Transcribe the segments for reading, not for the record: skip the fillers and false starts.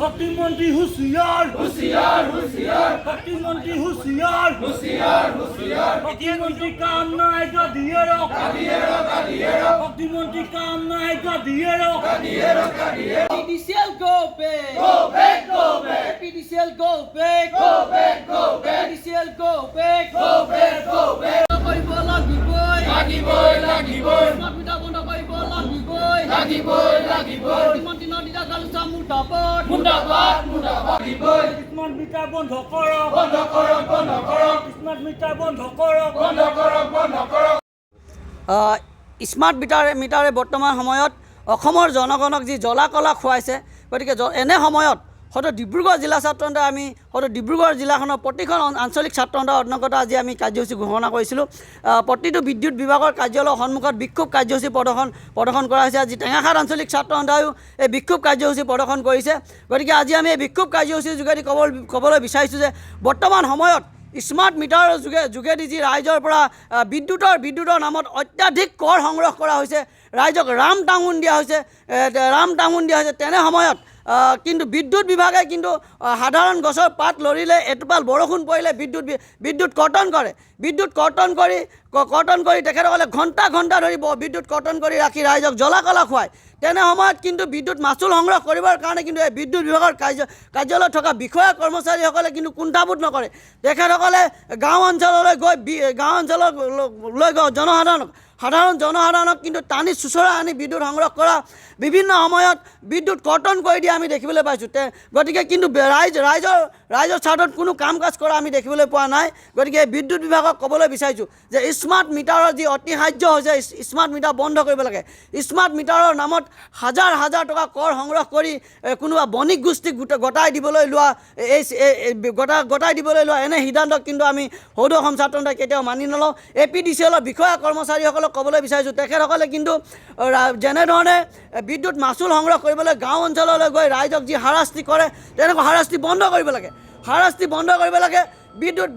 শক্তিমন্ত্রী হুঁশিয়ার হুঁশিয়ার হুঁশিয়ার শক্তিমন্ত্রী হুঁশিয়ার হুঁশিয়ার হুঁশিয়ার শক্তিমন্ত্রী কাম নাই গাদিয়েরো গাদিয়েরো গাদিয়েরো শক্তিমন্ত্রী কাম নাই গাদিয়েরো গাদিয়েরো গাদিয়েরো PDCL go back go back go back PDCL go back go back go back PDCL go back go back go back কৰিব লাগিবই লাগিবই লাগিবই স্মাৰ্ট মিটাৰ বন্ধ কৰিব লাগিবই লাগিবই লাগিবই মন্ত্ৰী নদিতা গালুচা মুটাপট মুন্ডাবাদ মুন্ডাবাদ লাগিবই স্মার্ট মিটার বন্ধ করো বন্ধ করো বন্ধ করো স্মার্ট মিটার বন্ধ করো বন্ধ করো বন্ধ করো স্মাৰ্ট মিটাৰে বৰ্তমান সময়ত অসমৰ জনগণক যি জ্বলা কলা খুৱাইছে গতিকে এনে সময়ত হয়তো ডিব্ৰুগড় জিলা ছাত্ৰসন্থাই আমি হয়তো ডিব্ৰুগড় জিলাখনৰ প্ৰতিখন আঞ্চলিক ছাত্ৰসন্থাৰ অন্তৰ্গত আজি আমি কাৰ্যসূচী ঘোষণা কৰিছিলোঁ প্ৰতিটো বিদ্যুৎ বিভাগৰ কাৰ্যালয়ৰ সন্মুখত বিক্ষোভ কাৰ্যসূচী প্ৰদৰ্শন কৰা হৈছে আজি টেঙাখাট আঞ্চলিক ছাত্ৰসন্থায়ো এই বিক্ষোভ কাৰ্যসূচী প্ৰদৰ্শন কৰিছে গতিকে আজি আমি এই বিক্ষোভ কাৰ্যসূচীৰ যোগেদি ক'বলৈ বিচাৰিছোঁ যে বৰ্তমান সময়ত স্মাৰ্ট মিটাৰৰ যোগেদি যি ৰাইজৰ পৰা বিদ্যুতৰ নামত অত্যাধিক কৰ সংগ্ৰহ কৰা হৈছে ৰাইজক ৰাম টাঙুন দিয়া হৈছে তেনে সময়ত কিন্তু বিদ্যুৎ বিভাগে কিন্তু সাধাৰণ গছৰ পাত লৰিলে এটোপাল বৰষুণ পৰিলে বিদ্যুৎ কৰ্তন কৰে বিদ্যুৎ কৰ্তন কৰি তেখেতসকলে ঘণ্টা ধৰি বিদ্যুৎ কৰ্তন কৰি ৰাখি ৰাইজক জ্বলা কলা খুৱায় তেনে সময়ত কিন্তু বিদ্যুৎ মাচুল সংগ্ৰহ কৰিবৰ কাৰণে কিন্তু এই বিদ্যুৎ বিভাগৰ কাৰ্যালয়ত থকা বিষয়া কৰ্মচাৰীসকলে কিন্তু কুণ্ঠাবোধ নকৰে তেখেতসকলে গাঁও অঞ্চললৈ গৈ সাধাৰণ জনসাধাৰণক কিন্তু টানি চুচৰা আনি বিদ্যুৎ সংগ্ৰহ কৰা বিভিন্ন সময়ত বিদ্যুৎ কৰ্তন কৰি দিয়া আমি দেখিবলৈ পাইছোঁ গতিকে কিন্তু ৰাইজৰ স্বাৰ্থত কোনো কাম কাজ কৰা আমি দেখিবলৈ পোৱা নাই গতিকে বিদ্যুৎ বিভাগক ক'বলৈ বিচাৰিছোঁ যে স্মাৰ্ট মিটাৰৰ যি অতিশাৰ্য হৈছে স্মাৰ্ট মিটাৰ বন্ধ কৰিব লাগে স্মাৰ্ট মিটাৰৰ নামত হাজাৰ টকা কৰ সংগ্ৰহ কৰি কোনোবা বণিক গোষ্ঠীক গতাই দিবলৈ লোৱা এনে সিদ্ধান্তক কিন্তু আমি সৌৰ অসম ছাত্ৰসন্থাই কেতিয়াও মানি নলওঁ APDCL বিষয়া কৰ্মচাৰীসকলক ক'বলৈ বিচাৰিছোঁ তেখেতসকলে কিন্তু যেনেধৰণে বিদ্যুৎ মাচুল সংগ্ৰহ কৰিবলৈ গাঁও অঞ্চললৈ গৈ ৰাইজক যি হাৰাশাস্তি কৰে তেনেকুৱা হাৰাশাস্তি বন্ধ কৰিব লাগে বিদ্যুৎ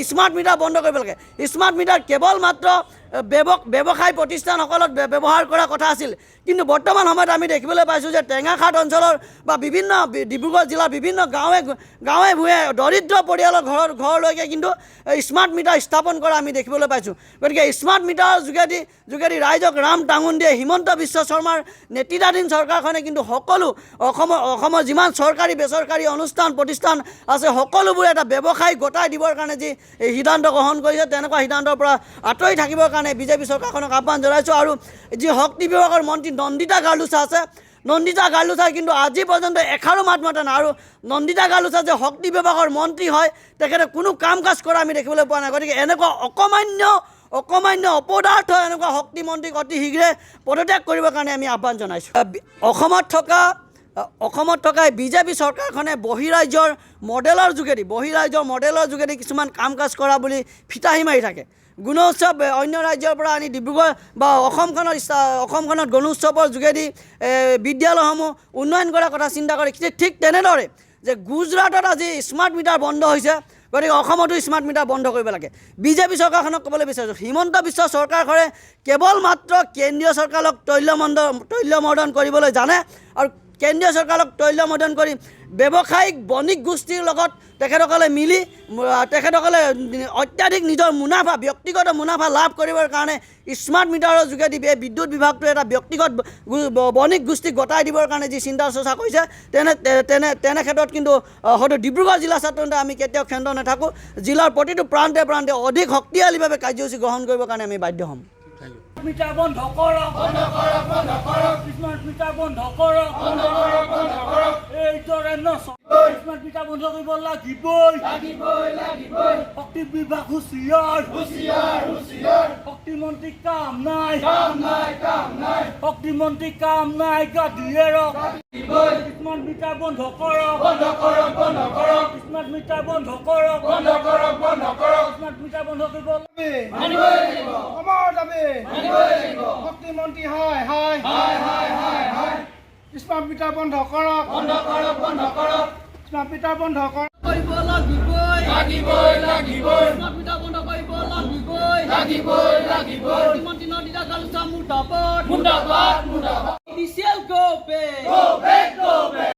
স্মাৰ্ট মিটাৰ বন্ধ কৰিব লাগে স্মাৰ্ট মিটাৰ কেৱল মাত্ৰ ব্যৱসায়ী প্ৰতিষ্ঠানসকলত ব্যৱহাৰ কৰা কথা আছিল কিন্তু বৰ্তমান সময়ত আমি দেখিবলৈ পাইছোঁ যে টেঙাখাট অঞ্চলৰ বা বিভিন্ন ডিব্ৰুগড় জিলাৰ বিভিন্ন গাঁৱে ভূঞে দৰিদ্ৰ পৰিয়ালৰ ঘৰলৈকে কিন্তু স্মাৰ্ট মিটাৰ স্থাপন কৰা আমি দেখিবলৈ পাইছোঁ গতিকে স্মাৰ্ট মিটাৰৰ যোগেদি ৰাইজক ৰাম টাঙুন দিয়ে হিমন্ত বিশ্ব শৰ্মাৰ নেতৃত্বাধীন চৰকাৰখনে কিন্তু সকলো অসমৰ যিমান চৰকাৰী বেচৰকাৰী প্ৰতিষ্ঠান আছে সকলোবোৰ এটা ব্যৱসায় গতাই দিবৰ কাৰণে যি সিদ্ধান্ত গ্ৰহণ কৰিছে তেনেকুৱা সিদ্ধান্তৰ পৰা আঁতৰি থাকিবৰ কাৰণে বিজেপি চৰকাৰখনক আহ্বান জনাইছোঁ আৰু যি শক্তি বিভাগৰ মন্ত্ৰী নন্দিতা গালুচা আছে নন্দিতা গালুচাই কিন্তু আজি পৰ্যন্ত এষাৰো মাত মাতা নাই আৰু নন্দিতা গালুচা যে শক্তি বিভাগৰ মন্ত্ৰী হয় তেখেতে কোনো কাম কাজ কৰা আমি দেখিবলৈ পোৱা নাই গতিকে এনেকুৱা অকমান্য অপদাৰ্থ এনেকুৱা শক্তি মন্ত্ৰীক অতি শীঘ্ৰে পদত্যাগ কৰিবৰ কাৰণে আমি আহ্বান জনাইছোঁ অসমত থকা বিজেপি চৰকাৰখনে বহিৰাজ্যৰ মডেলৰ যোগেদি কিছুমান কাম কাজ কৰা বুলি ফিতাহি মাৰি থাকে গুণোৎসৱ অন্য ৰাজ্যৰ পৰা আনি ডিব্ৰুগড় বা অসমখনত গণোৎসৱৰ যোগেদি বিদ্যালয়সমূহ উন্নয়ন কৰাৰ কথা চিন্তা কৰে ঠিক তেনেদৰে যে গুজৰাটত আজি স্মাৰ্ট মিটাৰ বন্ধ হৈছে গতিকে অসমতো স্মাৰ্ট মিটাৰ বন্ধ কৰিব লাগে বিজেপি চৰকাৰখনক ক'বলৈ বিচাৰিছোঁ হিমন্ত বিশ্ব চৰকাৰখনে কেৱল মাত্ৰ কেন্দ্ৰীয় চৰকাৰক তৈলমৰ্দন কৰিবলৈ জানে আৰু কেন্দ্ৰীয় চৰকাৰক তৈলমৰ্দন কৰি ব্যৱসায়িক বণিক গোষ্ঠীৰ লগত তেখেতসকলে মিলি অত্যাধিক নিজৰ ব্যক্তিগত মুনাফা লাভ কৰিবৰ কাৰণে স্মাৰ্ট মিটাৰৰ যোগেদি এই বিদ্যুৎ বিভাগটো এটা ব্যক্তিগত বণিক গোষ্ঠীক গতাই দিবৰ কাৰণে যি চিন্তা চৰ্চা কৰিছে তেনে ক্ষেত্ৰত কিন্তু হয়তো ডিব্ৰুগড় জিলা ছাত্ৰসন্থাই আমি কেতিয়াও ক্ষান্ত নাথাকোঁ জিলাৰ প্ৰতিটো প্ৰান্তে অধিক শক্তিশালীভাৱে কাৰ্যসূচী গ্ৰহণ কৰিবৰ কাৰণে আমি বাধ্য হ'ম মিটাৰ বন্ধ কৰো স্মাৰ্ট মিটাৰ বন্ধ কৰো এই তোৰে স্মাৰ্ট মিটাৰ বন্ধ কৰিব লাগিবই শক্তি বিভাগ হুঁশিয়ার শক্তিমন্ত্রী কাম নাই শক্তিমন্ত্রী কাম নাই গাদিয়েরো স্মার্ট মিটার বন্ধ করো স্মার্ট মিটার বন্ধ করো স্মার্ট মিটার বন্ধ কৰিব শক্তিমন্ত্ৰী হয় স্মাৰ্ট মিটাৰ বন্ধ কৰক স্মাৰ্ট মিটাৰ বন্ধ কৰক কৰিব লাগিবই স্মাৰ্ট মিটাৰ বন্ধ কৰিব লাগিবই মন্ত্ৰী নদিতা গালুচা মুটাপট PDCL go back